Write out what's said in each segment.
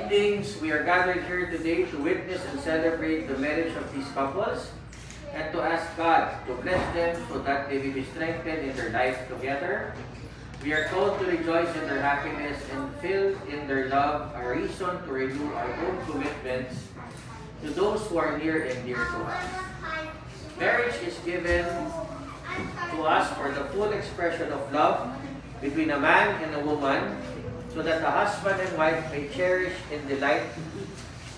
siblings, we are gathered here today to witness and celebrate the marriage of these couples and to ask God to bless them so that they will be strengthened in their lives together. We are told to rejoice in their happiness and feel in their love a reason to renew our own commitments to those who are near and dear to us. Marriage is given to us for the full expression of love between a man and a woman, so that the husband and wife may cherish and delight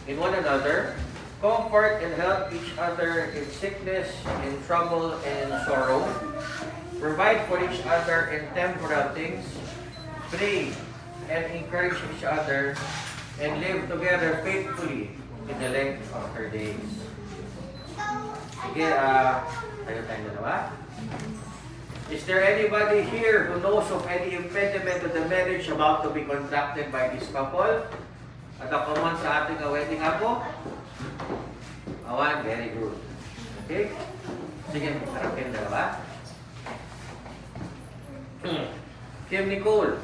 in one another, comfort and help each other in sickness, in trouble, and in sorrow, provide for each other in temporal things, pray and encourage each other, and live together faithfully in the length of her days. Sige, tayo dalawa. Is there anybody here who knows of any impediment to the marriage about to be conducted by this couple? At ako man sa ating wedding apo? Awan, very good. Okay? Sige, harapin dalawa. Kim Nicole,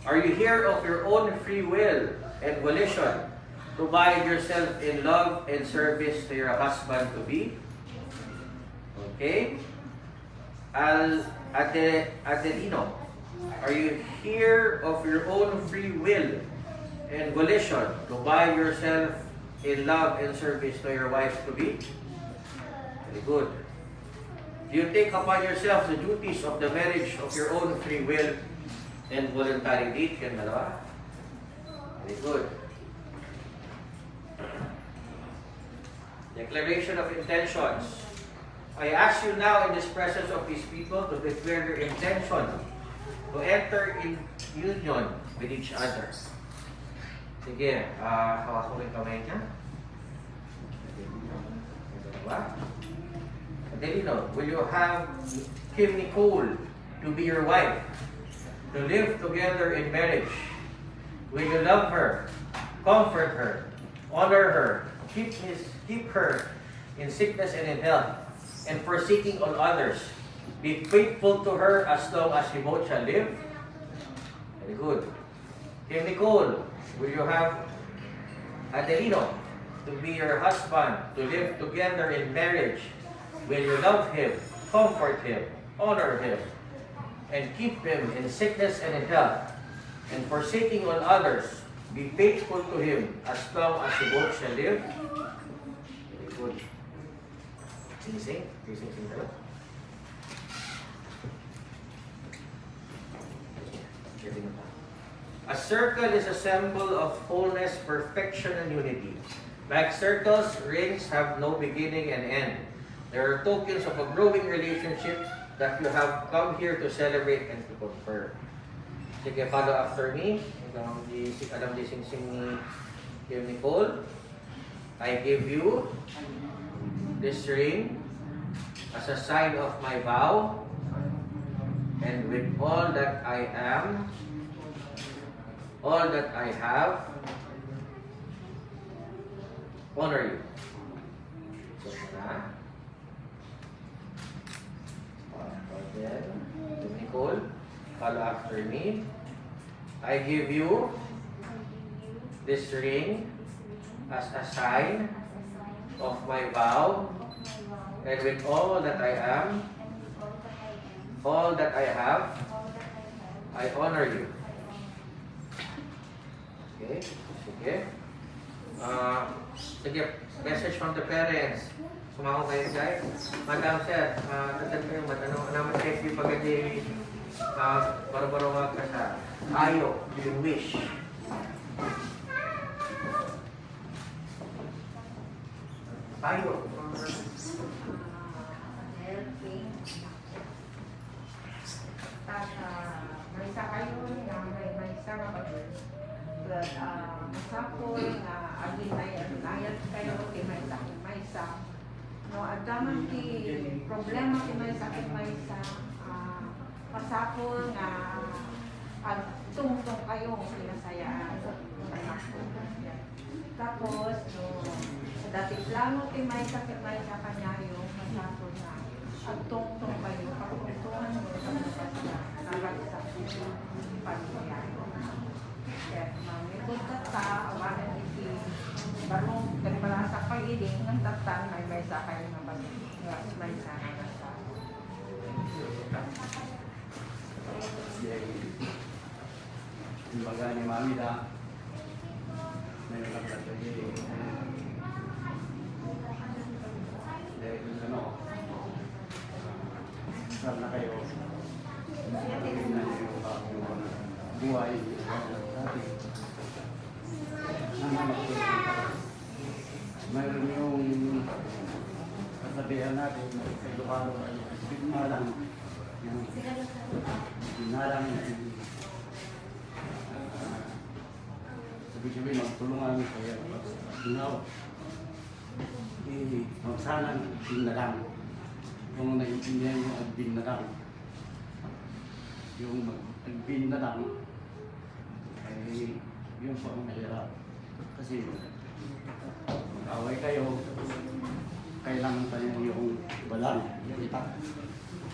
are you here of your own free will and volition to bind yourself in love and service to your husband-to-be? Okay? Adelino, are you here of your own free will and volition to bind yourself in love and service to your wife-to-be? Very good. Do you take upon yourself the duties of the marriage of your own free will and voluntary deed? Yan dalawa. Very good. Declaration of intentions. I ask you now in this presence of these people to declare your intention to enter in union with each other. Sige, hawak ko yung kamay niya. Adelino, will you have Kim Nicole to be your wife, to live together in marriage? Will you love her, comfort her, honor her, keep her in sickness and in health, and forsaking all others, be faithful to her as long as you both shall live? Very good. Kim Nicole, will you have Adelino to be your husband, to live together in marriage? Will you love him, comfort him, honor him, and keep him in sickness and in health, and forsaking all others, be faithful to him as long as you both shall live? Very good. Sing. A circle is a symbol of wholeness, perfection, and unity. Like circles, rings have no beginning and end. There are tokens of a growing relationship that you have come here to celebrate and to confirm. Sige, follow after me. Alam di sing-sing ni Kim Nicole. I give you this ring as a sign of my vow, and with all that I am, all that I have, honor you. So, Nicole, follow after me. I give you this ring as a sign of my vow, and with all that I am, all that I have, I honor you. Okay? Sige. Sige, message from the parents. Sumako kayo, guys. Madam Sir, tatag kayo, naman check yung pagkadi baro-baro ka sa ayo, yung wish. Ayo. May isa kayo nga may isa nga ba masapol nga agin ay nayat kayo kay may isa no adaman ti problema ti may sakit may isa pasapol nga ag tungtong kayo pinasayaan tapos no dati plano ti may sakit may isa kanya yung masapol nga ag tungtong kayo pagtungtungan mo sa mga nalagsak pamilya. Kaya, may punta ka, Baru daripada sa pag-iling ng tatan may sakay na ba? May sakay na sa. Kumbaga ni Mami na may nagkakatay dahil ano sana kayo tingnan niyo yung buhay dati mayroon yung kasabihan natin sa Ilocano ay bigmalang yung bigmalang sabi-sabi magtulungan kaya ginaw magsanang agbing na lang kung naiintindihan yung agbing na lang yung agbing na lang ay yun po ang mahirap kasi mag-away kayo kailangan pa niyo yung balang yung itak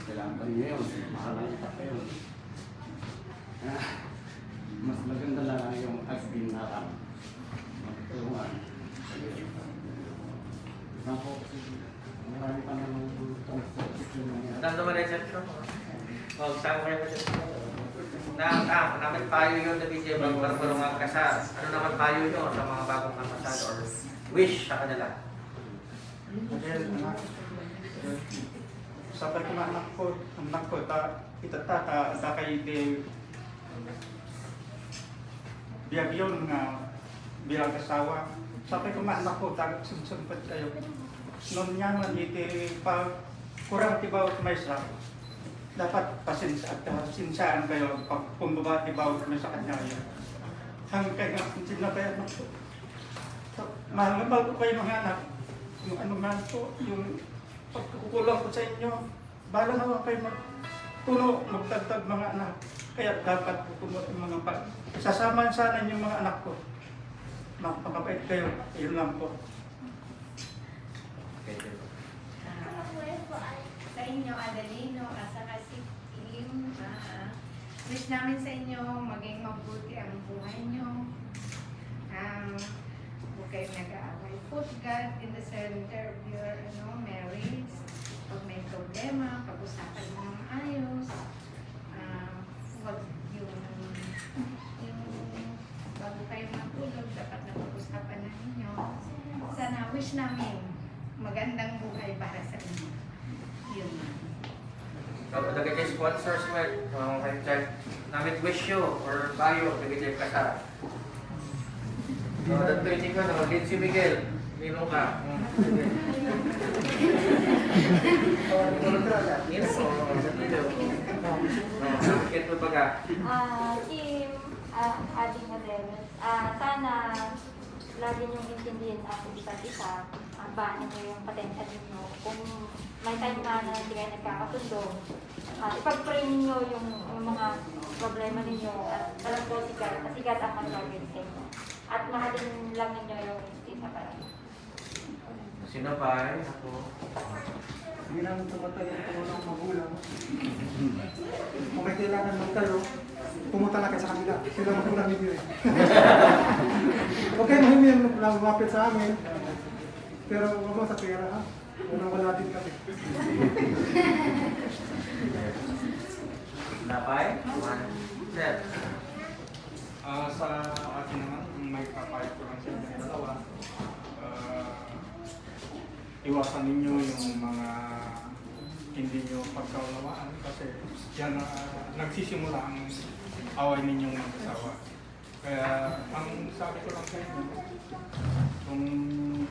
kailangan pa niyo yun mahalang itak kayo mas maganda lang yung agbing na lang magtulungan ako marami pa naman Tanto mo rin siya. Saan mo rin siya? Namin payo yun na DJ Barbarong ang kasal. Ano naman payo yun sa mga bagong kasal or wish sa kanila? Sabi ko na anak ko, itatata kay de biyagyon nga bilang kasawa. Sabi ko na anak ko, sunsumpat kayo. Noon niya man iti pa kurang tibaw may sa dapat pasinsaan kayo pag pumbaba tibaw may sa kanya yun. Hanggang kayo sinapay anak ko. Mahal ko kayo mga anak. Yung ano nga po, yung pagkukulang ko sa inyo, bala naman kayo magtuno, magtagtag mga anak. Kaya dapat puno yung mga sasama sana yung mga anak ko. Magpapait kayo, yun lang po. Sa inyo, Adalino, saka si Kim, wish namin sa inyo maging mabuti ang buhay nyo. Huwag kayong nag-aaway. Put God in the center of your marriage. Pag may problema, pag-usapan mo ng ayos. Huwag yung bago kayo matulog, dapat napag-usapan na ninyo. Sana wish namin magandang buhay para sa inyo. Yun. Kapag nagiging sponsors mo, namin wish you or bayo, nagiging kasal. So, that pwede ko, Lindsay Miguel, ninong ka. Ninong ko, bakit mo baga? Kim, Ading Adele, sana lagi niyong intindihin ang isa't isa, bahan niyo yung patensya ninyo. Kung may time na hindi kayo nagkakasundo, ipag-pray ninyo yung mga problema ninyo at alam ko si God, kasi God ang mag-target sa inyo. At mahalin lang ninyo yung isa para. Sino ba? Ako. Hindi namin tumatay ang tulong ng magulang. Kung may kailangan magtalo, pumunta lang kayo sa kanila. Sila magulang ninyo eh. Okay, mahimim na lumapit sa amin. Pero huwag mo sa pera ha. Wala din kami. Napay? Sir. Sa akin naman, may kapayat ko lang sa inyo dalawa. Iwasan ninyo yung mga hindi nyo pagkaunawaan kasi yan nagsisimula ang away ninyong mag-asawa. Kaya ang sabi ko lang sa inyo, kung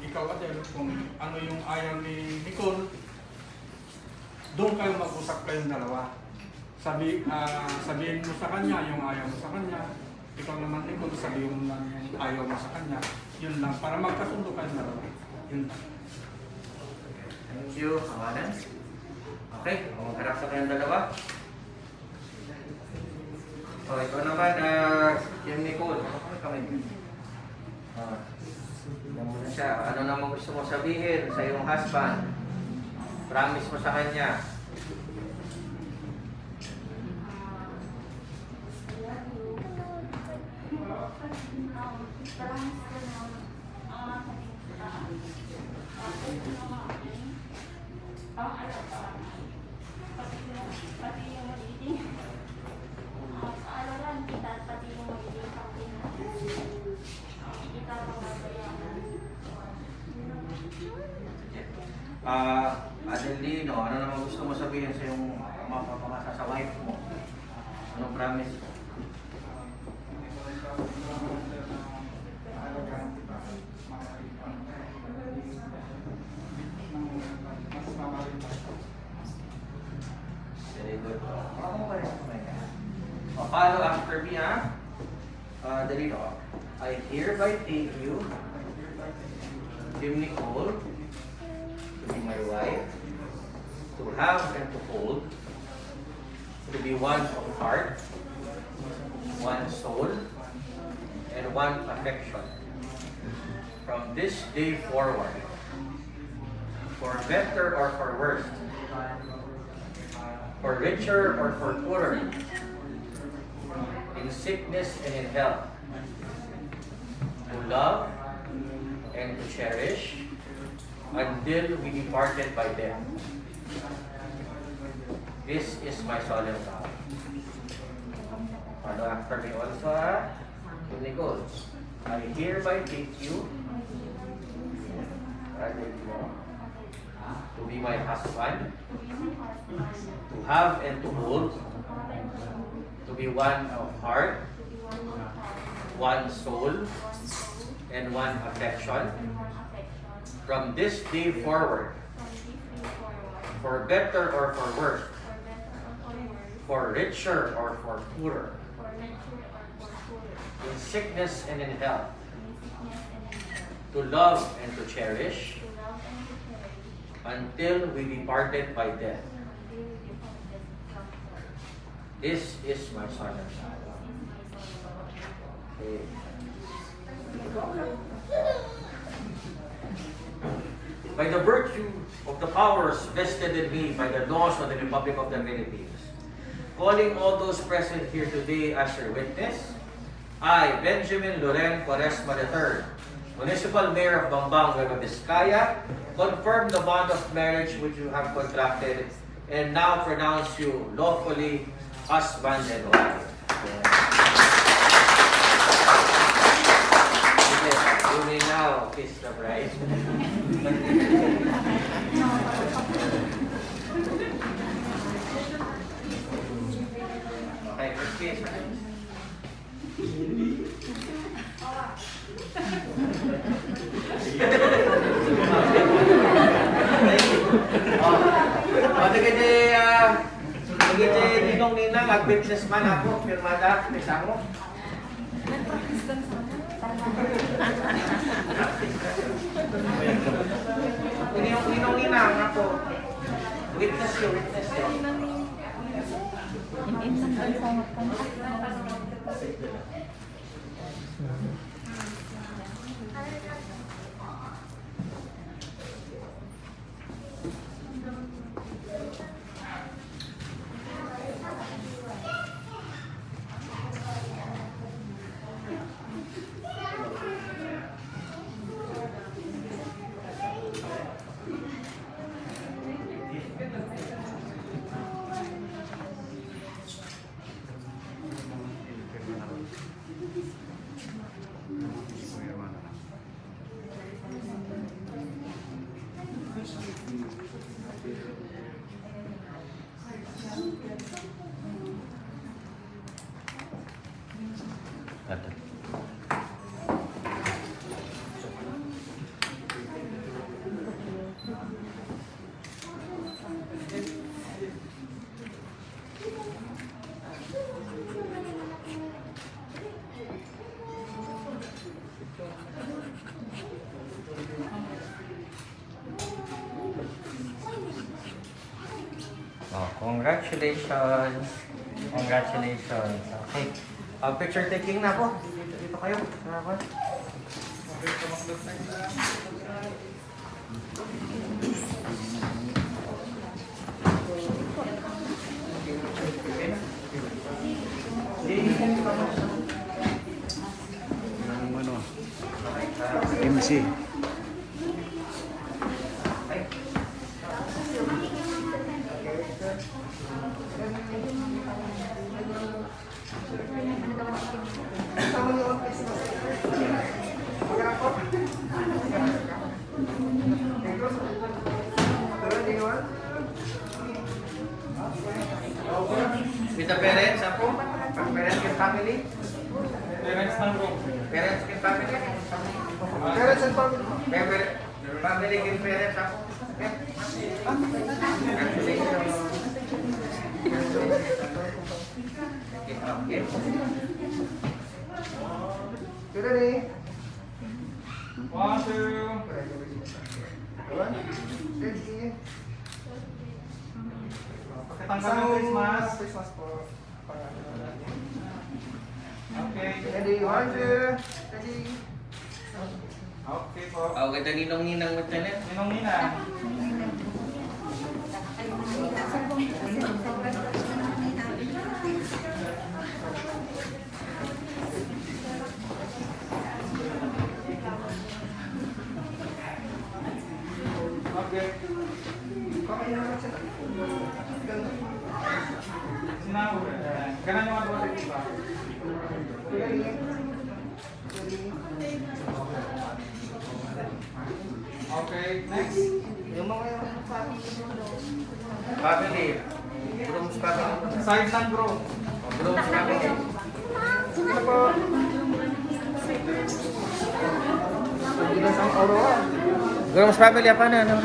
ikaw Adele, kung ano yung ayaw ni Nicole, doon kayo mag-usap kayong dalawa. Sabihin mo sa kanya yung ayaw mo sa kanya, ikaw naman Nicole, sabihin mo lang yung ayaw mo sa kanya. Yun lang, para magkasundo kayong dalawa. Yun lang. Thank you. Kawalan. Okay, magharap sa kayong dalawa. O, ikaw naman, yung Nicole. Okay, kami. Yan muna siya. Ano naman gusto mo sabihin sa iyong husband? Promise mo sa kanya. Pati yung magiging paalalan kita at pati yung magiging pangkinan. Kita pangbabayaran. Adelino, ano naman gusto mo sabihin sa yung mapapamasa sa wife mo? Anong promise? Very good. Follow after me, ha? Adelino, I hereby take you, Kim Nicole, to be my wife, to have and to hold, to be one of heart, one soul, and one affection. From this day forward, for better or for worse, for richer or for poorer, in sickness and in health, to love and to cherish, until we departed by death. This is my solemn vow. Follow after me also, ha? Nicole, I hereby take you, to be my husband, to have and to hold, to be one of heart, one soul, and one affection. From this day forward, for better or for worse, for richer or for poorer, in sickness and in health, to love and to cherish, until we departed by death. This is my son and child. Okay. By the virtue of the powers vested in me by the laws of the Republic of the Philippines, calling all those present here today as your witness, I, Benjamin Loren Quaresma III, Municipal Mayor of Bambang, Nueva Vizcaya, confirm the bond of marriage which you have contracted and now pronounce you lawfully husband and wife. You may now kiss the bride. Okay, first kiss, right? Nagiti dinong ninang ag-businessman ako, firmada, pisa mo. Ninong ninang ako. Witness yun, witness yun. Oh, congratulations. Congratulations. Okay. Picture taking na po. Dito kayo. Salamat. Ano? MC. With the parents, ako? Parents and family? Parents ng room. Parents and family? Parents and family. Family and parents ako? Okay. Okay. You ready? 1, 2. One, ready. Pakitanggal ng Christmas. Christmas po. Okay. Ready, one, two, ready. Okay po. Oh, ganda ninong-ninang mo tanan. Ninong Nina. Okay. Okay naman sila. Sinabi. Ganun yung mga di ba? Ready. Ready. Okay, next. Yung mga Family. Groom's family. Side ng groom. Groom's family. Sige po. Hindi na sa Aurora. Groom's family, apa na? Ano?